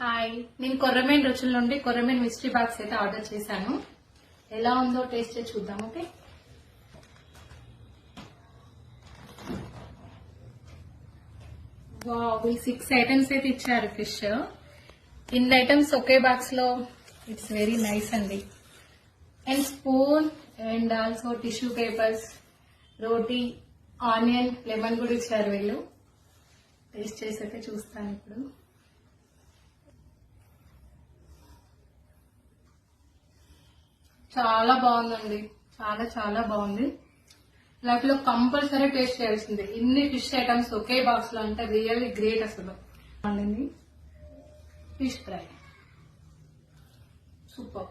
Hi, నేను కొర్రమేన్ రుచుల నుండి కొర్రమేన్ మిస్టరీ బాక్స్ అయితే ఆర్డర్ చేశాను. ఎలా ఉందో టేస్ట్ చేసి చూద్దాం. ఓకే, వావ్, ఈ 6 ఐటమ్స్ అయితే ఇచ్చారు. ఫిష్ ఇన్ని ఐటమ్స్ ఒకే బాక్స్ లో, ఇట్స్ వెరీ నైస్ అండి. And spoon and also tissue papers, roti, onion, lemon కూడా ఇచ్చారు వీళ్ళు. టేస్ట్ చేసి అయితే చూస్తాను ఇప్పుడు. చాలా బాగుందండి, చాలా చాలా బాగుంది. లైఫ్ లో కంపల్సరీ టేస్ట్ చేయాల్సింది. ఇన్ని ఫిష్ ఐటమ్స్ ఒకే బాక్స్ లో అంటే రియల్లీ గ్రేట్ అసలు. Fish fry super.